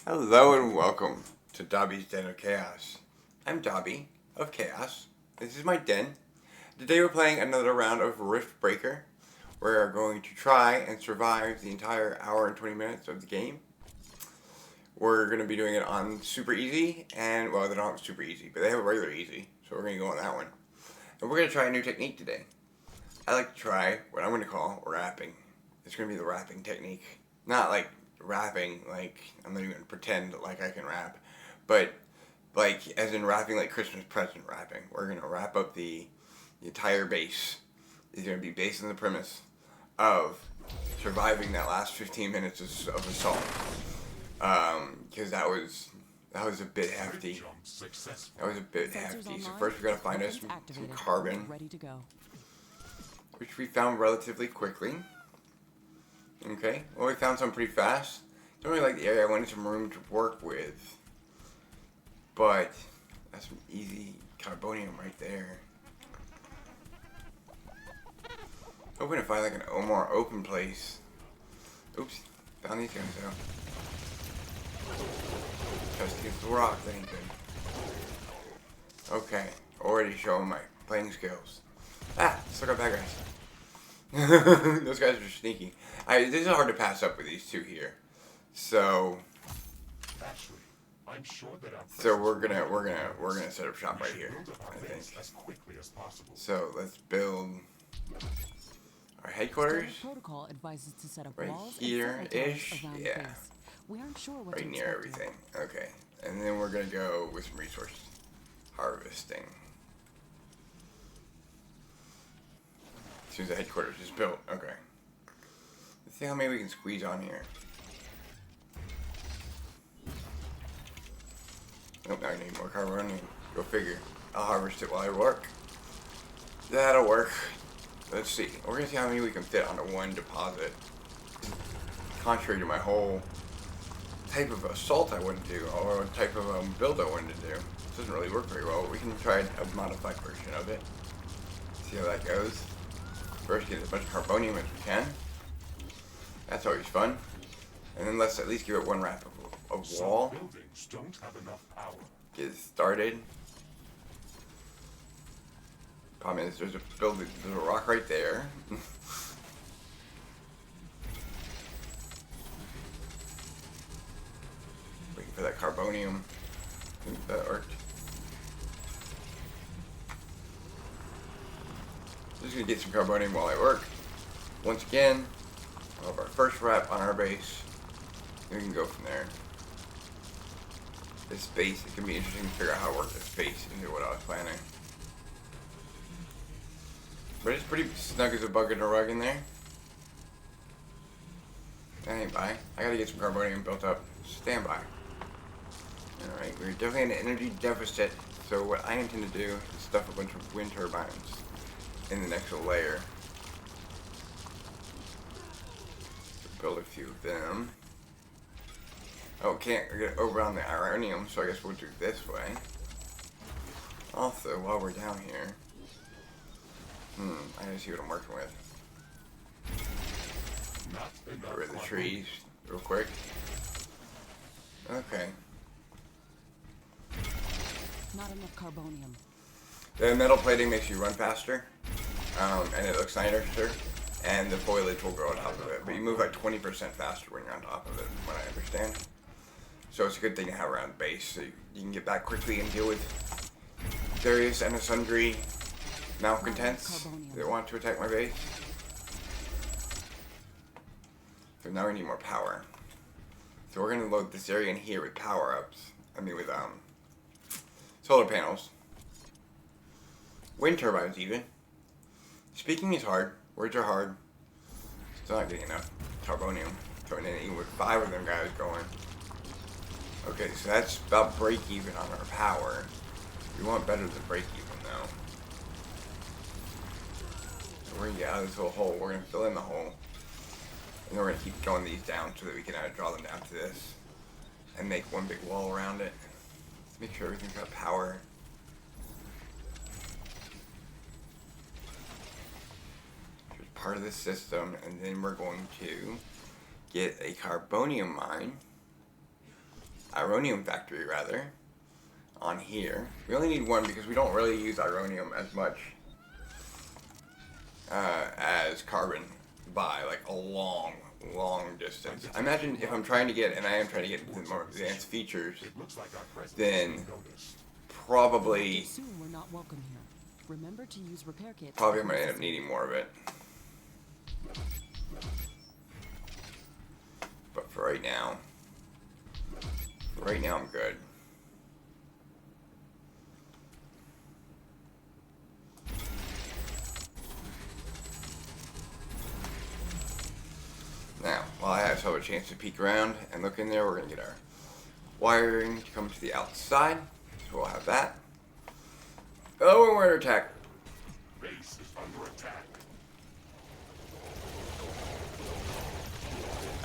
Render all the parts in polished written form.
Hello and welcome to Dobby's Den of Chaos. I'm Dobby of Chaos. This is my den. Today we're playing another round of Rift Breaker. We're going to try and survive the entire hour and 20 minutes of the game. We're going to be doing it on super easy, and well, they don't have super easy, but they have a regular easy, so we're going to go on that one. And we're going to try a new technique today. I like to try what I'm going to call rapping. It's going to be the rapping technique. Not like rapping, like, I'm not even going to pretend like I can rap, but like, as in rapping like Christmas present rapping. We're going to wrap up the entire base. It's going to be based on the premise of surviving that last 15 minutes of assault. Because that was a bit hefty. That was a bit hefty. So first we got to find us some carbon, which we found relatively quickly. Okay, well we found some pretty fast. Don't really like the area. I wanted some room to work with, but that's some easy carbonium right there. Hoping to find like a more open place. Oops, found these guys though. Just against the rock, that ain't good. Okay, already showing my playing skills. Ah, still got bad guys. Those guys are sneaky. This is hard to pass up with these two here. So we're gonna set up shop right here, I think. So let's build our headquarters right here-ish. Yeah. Right near everything. Okay. And then we're gonna go with some resource harvesting. As soon as the headquarters is built. Okay. Let's see how many we can squeeze on here. Nope, now I need more carbon. Go figure. I'll harvest it while I work. That'll work. Let's see. We're gonna see how many we can fit onto one deposit. Contrary to my whole type of assault I wouldn't do, or type of build I wanted to do. This doesn't really work very well. We can try a modified version of it. See how that goes. First, get as much carbonium as we can. That's always fun. And then let's at least give it one wrap of wall. Buildings don't have enough power. Get it started. Problem is, there's a rock right there. Waiting for that carbonium. I think that worked. Just gonna get some carbonium while I work. Once again, we'll have our first wrap on our base. Then we can go from there. This base, it can be interesting to figure out how to work this base into what I was planning. But it's pretty snug as a bug in a rug in there. That ain't by. I gotta get some carbonium built up. Stand by. Alright, we're definitely in an energy deficit. So what I intend to do is stuff a bunch of wind turbines in the next layer. Build a few of them. Oh, can't get over on the ironium, so I guess we'll do it this way. Also, while we're down here, I gotta see what I'm working with. Get rid of the trees real quick. Okay. Not enough carbonium. The metal plating makes you run faster, and it looks nicer, and the foliage will grow on top of it. But you move like 20% faster when you're on top of it, from what I understand. So it's a good thing to have around the base, so you can get back quickly and deal with various and sundry malcontents that want to attack my base. So now we need more power. So we're gonna load this area in here with power-ups. I mean with solar panels. Wind turbines even. Speaking is hard. Words are hard. Still not getting enough carbonium. Throwing in even with 5 of them guys going. Okay, so that's about break even on our power. We want better than break even though. So we're gonna get out of this little hole. We're gonna fill in the hole. And then we're gonna keep going these down so that we can draw them down to this. And make one big wall around it. Let's make sure everything's got power. Here's part of this system, and then we're going to get a carbonium mine Ironium factory rather, on here. We only need one because we don't really use ironium as much as carbon by like a long distance. I imagine if I'm trying to get, and I am trying to get the more advanced features, then probably Soon we're not welcome here. Remember to use repair kits. I'm gonna end up needing more of it. But for right now, I'm good. Now, while I have so a chance to peek around and look in there, we're gonna get our wiring to come to the outside. So we'll have that. Oh, we're under attack. Base is under attack.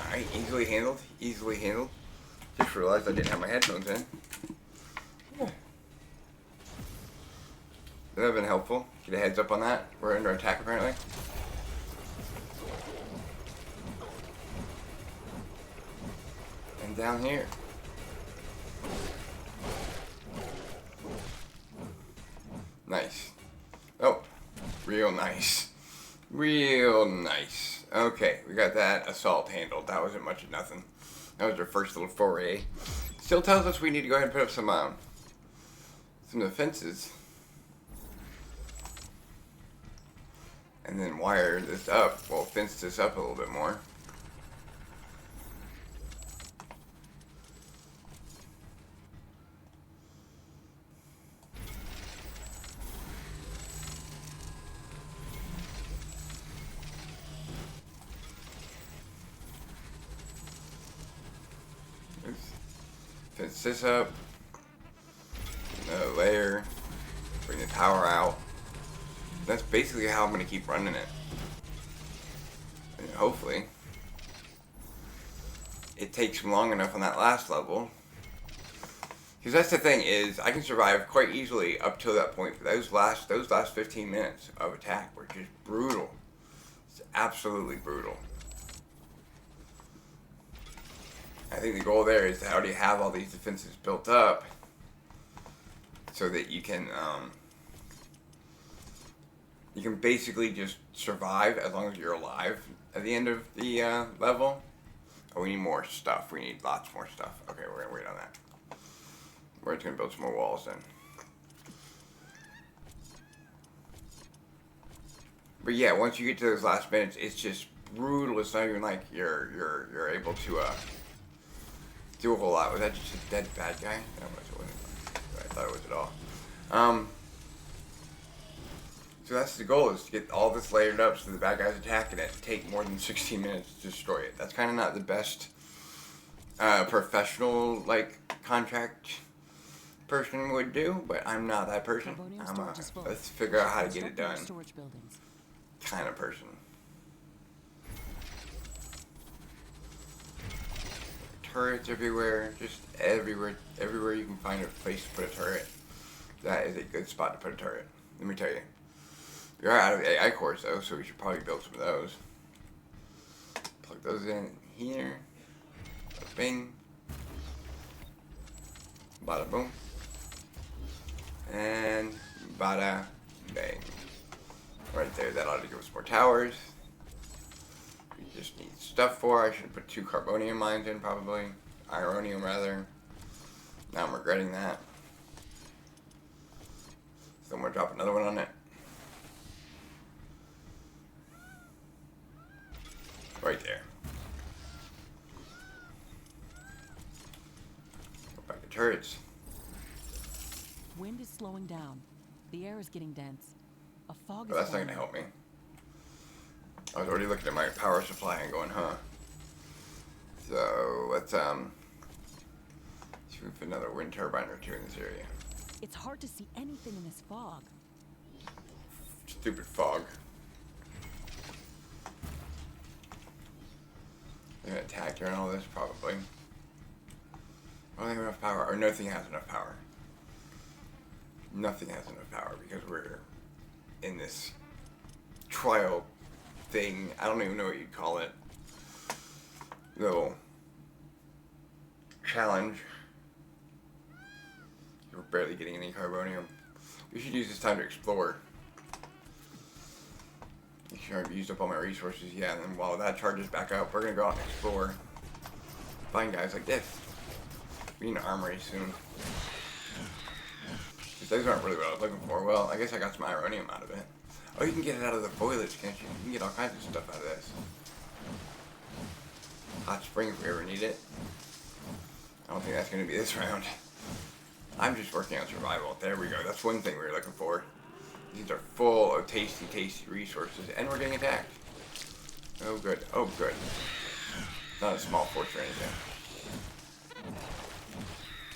Alright, easily handled. Easily handled. Just realized I didn't have my headphones in. Yeah. That would have been helpful. Get a heads up on that. We're under attack apparently. And down here. Nice. Oh, real nice. Real nice. Okay, we got that assault handled. That wasn't much of nothing. That was our first little foray. Still tells us we need to go ahead and put up some defenses. And then wire this up. Well, fence this up a little bit more. Fence this up. Another layer. Bring the tower out. That's basically how I'm going to keep running it. And hopefully it takes long enough on that last level. Because that's the thing is, I can survive quite easily up till that point. Those last 15 minutes of attack were just brutal. It's absolutely brutal. I think the goal there is to already have all these defenses built up so that you can basically just survive as long as you're alive at the end of the level. Oh, we need more stuff. We need lots more stuff. Okay, we're going to wait on that. We're just going to build some more walls then. But yeah, once you get to those last minutes, it's just brutal. It's not even like you're able to do a whole lot. Was that just a dead bad guy? No, it wasn't. I thought it was at all. So that's the goal, is to get all this layered up so the bad guys attacking it take more than 16 minutes to destroy it. That's kind of not the best professional contract person would do, but I'm not that person. I'm a let's figure out how to get it done kind of person. Turrets everywhere, just everywhere you can find a place to put a turret. That is a good spot to put a turret. Let me tell you. We are out of AI cores though, so we should probably build some of those. Plug those in here. Bada bing. Bada boom. And bada bang. Right there, that ought to give us more towers. We just need stuff for. I should put 2 carbonium mines in probably. Ironium rather. Now I'm regretting that. So I'm gonna drop another one on it. Right there. Go back to turrets. Wind is slowing down. The air is getting dense. A fog is That's not gonna help me. I was already looking at my power supply and going, huh. So let's see if we can another wind turbine or 2 in this area. It's hard to see anything in this fog. Stupid fog. They're gonna attack during all this, probably. I don't have enough power, or nothing has enough power. Nothing has enough power because we're in this trial thing. I don't even know what you'd call it. Little challenge barely getting any carbonium. We should use this time to explore. Make sure I've used up all my resources. Yeah, and then while that charges back up, we're gonna go out and explore. Find guys like this. We need an armory soon. These aren't really what I was looking for. Well, I guess I got some ironium out of it. Oh, you can get it out of the foliage, can't you? You can get all kinds of stuff out of this. Hot spring if we ever need it. I don't think that's going to be this round. I'm just working on survival. There we go. That's one thing we were looking for. These are full of tasty, tasty resources. And we're getting attacked. Oh, good. Oh, good. Not a small force or anything.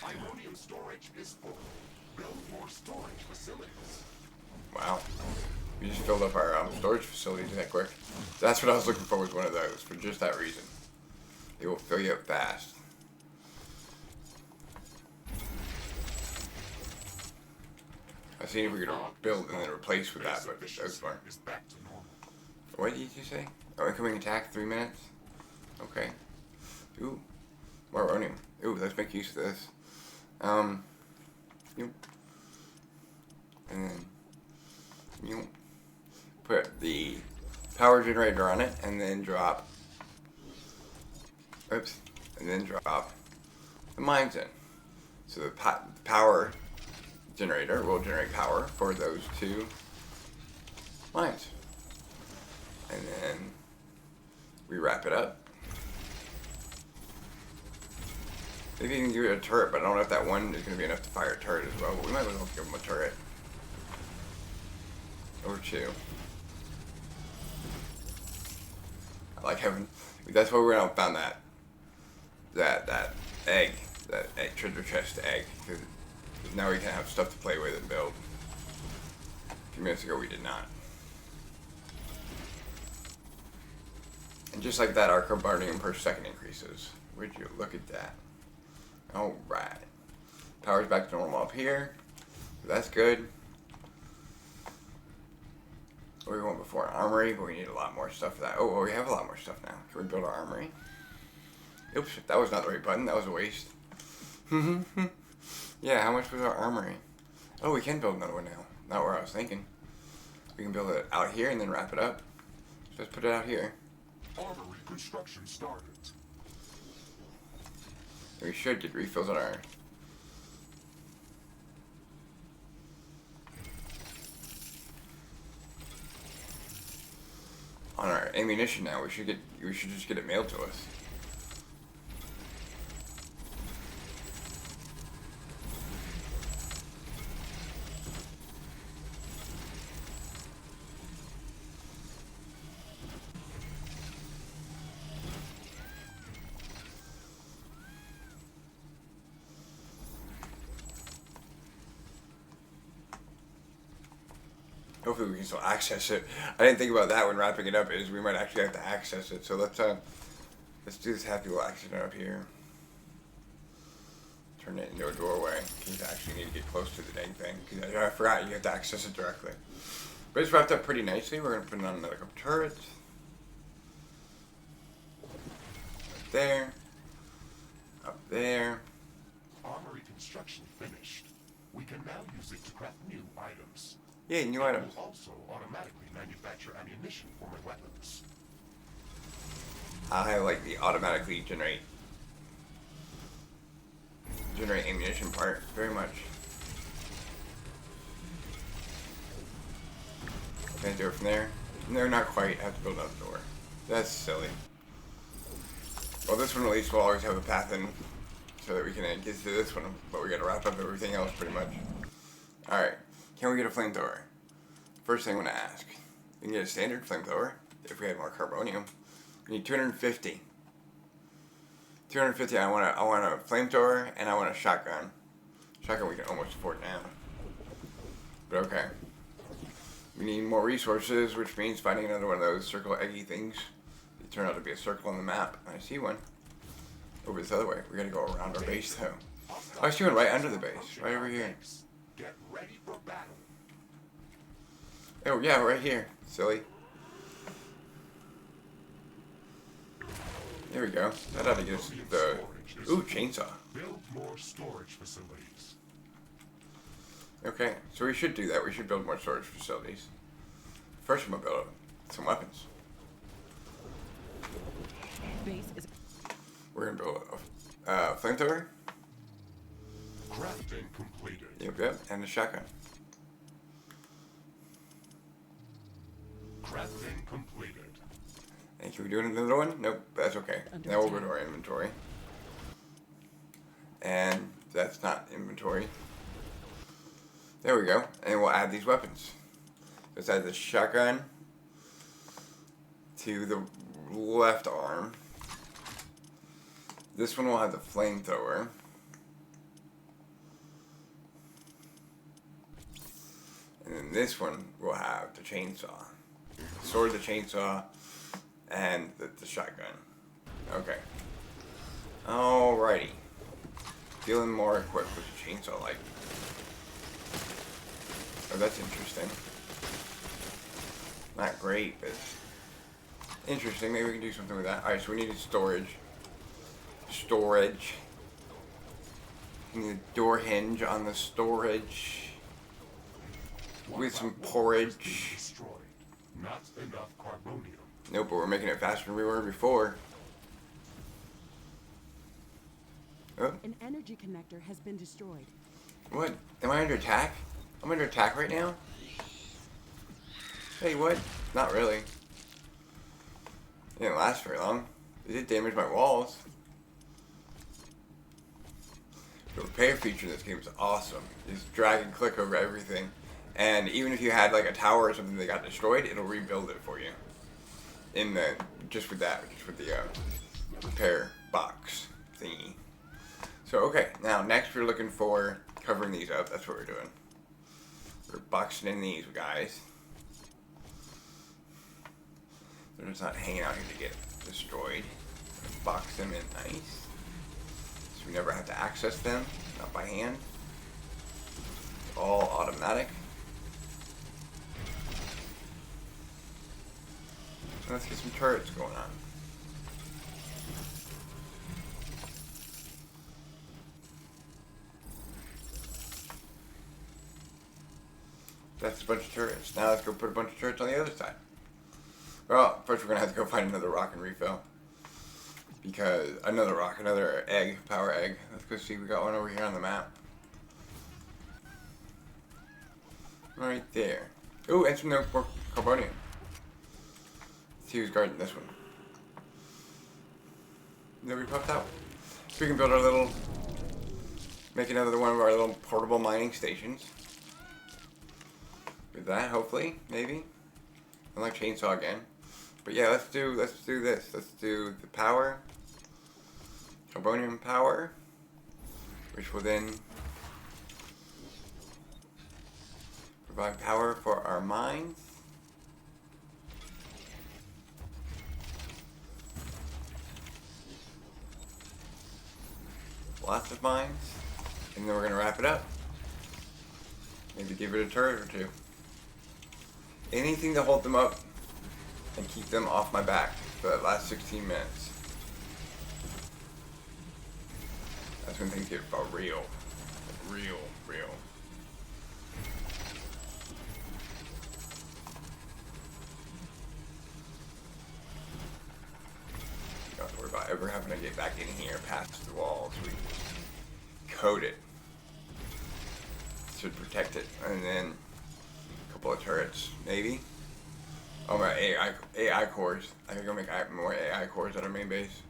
Ironium storage is full. Build more storage facilities. Wow. We just filled up our storage facilities that quick. That's what I was looking for, was one of those, for just that reason. It will fill you up fast. I seen if we could build and then replace with that, but those weren't. What did you say? Oh, incoming attack, 3 minutes? Okay. Ooh. More uranium. Ooh, let's make use of this. Yep. And then, you put the power generator on it, and then drop. Oops. And then drop the mines in. So the power generator will generate power for those 2 mines. And then we wrap it up. Maybe you can give it a turret, but I don't know if that one is going to be enough to fire a turret as well. But we might as well give them a turret. Or 2. I like having... That's why we found that egg. That egg, treasure chest egg. Because now we can have stuff to play with and build. A few minutes ago we did not. And just like that, our carbonium per second increases. Would you look at that? Alright. Power's back to normal up here. That's good. What we want before? An armory, but we need a lot more stuff for that. Oh, well, we have a lot more stuff now. Can we build our armory? Oops, that was not the right button. That was a waste. Yeah, how much was our armory? Oh, we can build another one now. Not where I was thinking. We can build it out here and then wrap it up. So let's put it out here. Armory construction started. We should get refills on our ammunition now. We should just get it mailed to us. Hopefully we can still access it. I didn't think about that when wrapping it up, is we might actually have to access it. So let's do this happy little accident up here. Turn it into a doorway. You actually need to get close to the dang thing. Cause I forgot you have to access it directly. But it's wrapped up pretty nicely. We're going to put it on another couple turrets. Right there. Up there. Armory construction finished. We can now use it to craft new items. Yeah, new items. It will also automatically manufacture ammunition for my weapons. I like the automatically generate ammunition part very much. Can I do it from there? No, not quite. I have to build out the door. That's silly. Well, this one at least will always have a path in, so that we can get to this one, but we gotta wrap up everything else pretty much. Alright, can we get a flamethrower? First thing I'm gonna ask. We can get a standard flamethrower, if we had more carbonium. We need 250. 250, I want a flamethrower, and I want a shotgun. Shotgun we can almost afford now. But okay. We need more resources, which means finding another one of those circle eggy things. They turn out to be a circle on the map. I see one. Over this other way. We gotta go around our base though. Oh, I see one right under the base. Right over here. Get ready for battle. Oh yeah, right here. Silly. There we go. That ought to get us the... Ooh, chainsaw. Build more storage facilities. Okay, so we should do that. We should build more storage facilities. First, I'm gonna build some weapons. Base is. We're gonna build a flamethrower. Crafting completed. Yep, and a shotgun. Crafting completed. And can we do another one? Nope, that's okay. Under Now we'll go attack. to our inventory. And that's not inventory. There we go. And we'll add these weapons. Let's add the shotgun to the left arm. This one will have the flamethrower. And then this one will have the chainsaw. The sword, the chainsaw, and the shotgun. Okay. Alrighty. Feeling more equipped with the chainsaw like. Oh, that's interesting. Not great, but interesting. Maybe we can do something with that. Alright, so we need storage. Storage. We need a door hinge on the storage. With some porridge. Destroyed. Not enough carbonium. Nope, but we're making it faster than we were before. Oh, An energy connector has been destroyed. what? Am I under attack? I'm under attack right now? Hey, what? Not really. It didn't last very long. It did damage my walls. The repair feature in this game is awesome. You just drag and click over everything. And even if you had like a tower or something that got destroyed, it'll rebuild it for you. In the, just with the repair box thingy. So, okay, now next we're looking for covering these up. That's what we're doing. We're boxing in these guys. They're just not hanging out here to get destroyed. Box them in nice. So we never have to access them, not by hand. It's all automatic. So let's get some turrets going on. That's a bunch of turrets. Now let's go put a bunch of turrets on the other side. Well, first we're going to have to go find another rock and refill. Because, another egg, power egg. Let's go see, we got one over here on the map. Right there. Ooh, and some more carbonium. Let's see who's guarding this one. Nobody popped out. So we can build our little, make another one of our little portable mining stations. With that, hopefully, maybe. Unlike chainsaw again. But yeah, let's do this. Let's do the power. Carbonium power. Which will then provide power for our mines. Lots of mines. And then we're going to wrap it up. Maybe give it a turret or two. Anything to hold them up and keep them off my back for that last 16 minutes. That's when things get real. Real. Don't have to worry about ever having to get back in here past the walls. We coat it. Should protect it. And then a couple of turrets, maybe. Oh, my AI cores. I think I'll make more AI cores at our main base.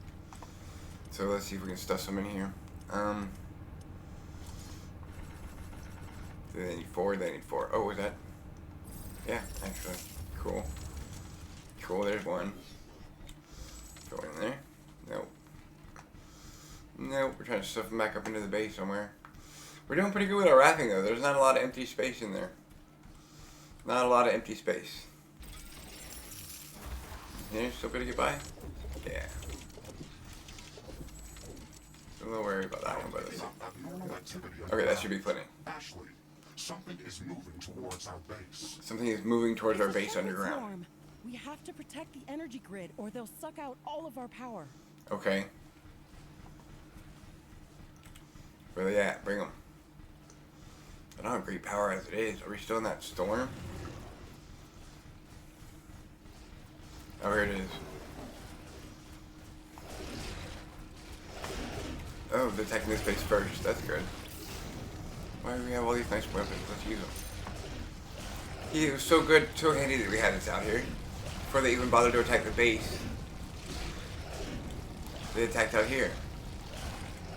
So let's see if we can stuff some in here. Do they need 4? They need 4. Oh, was that? Yeah, actually. Cool. There's one. Go in there. Nope. We're trying to stuff them back up into the base somewhere. We're doing pretty good with our wrapping though. There's not a lot of empty space in there. Not a lot of empty space. Yeah, still gonna get by? Yeah. I'm a little worried about that one, but let's see. Abnormal activity. Okay, that should be plenty. Ashley, something is moving towards our base. Something is moving towards our It's a base shuttle underground. swarm. We have to protect the energy grid or they'll suck out all of our power. Okay. Where they at? Bring them. But I don't have great power as it is. Are we still in that storm? Oh, here it is. Oh, they're attacking this base first. That's good. Why do we have all these nice weapons? Let's use them. It was so good, so handy that we had this out here. Before they even bothered to attack the base, they attacked out here.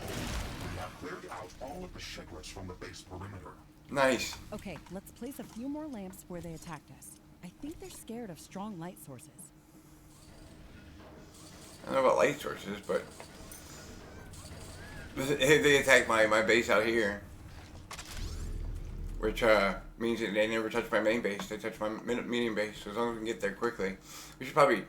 We have cleared out all of the shipwrecks from the base perimeter. Nice. Okay, let's place a few more lamps where they attacked us. I think they're scared of strong light sources. I don't know about light sources, but they attacked my base out here. Which means that they never touch my main base. They touch my medium base. So as long as we can get there quickly, we should probably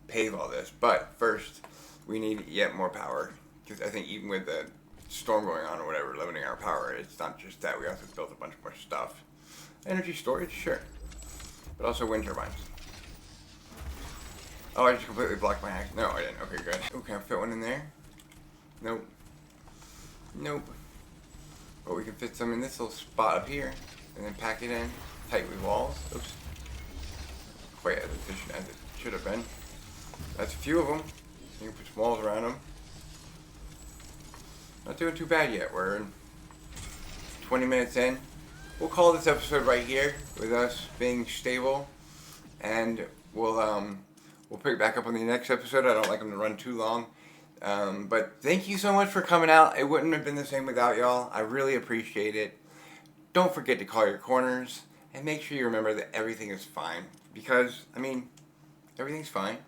pave all this. But first, we need yet more power. Because I think even with the storm going on or whatever, limiting our power, it's not just that. We also built a bunch more stuff. Energy storage, sure. But also wind turbines. Oh, I just completely blocked my axe. No, I didn't. Okay, good. Oh, can I fit one in there? Nope. Nope. But we can fit some in this little spot up here, and then pack it in tight with walls. Oops. Quite as efficient as it should have been. That's a few of them. You can put some walls around them. Not doing too bad yet. We're 20 minutes in. We'll call this episode right here with us being stable, and we'll pick back up on the next episode. I don't like them to run too long. But thank you so much for coming out. It wouldn't have been the same without y'all. I really appreciate it. Don't forget to call your corners. And make sure you remember that everything is fine. Because, I mean, everything's fine.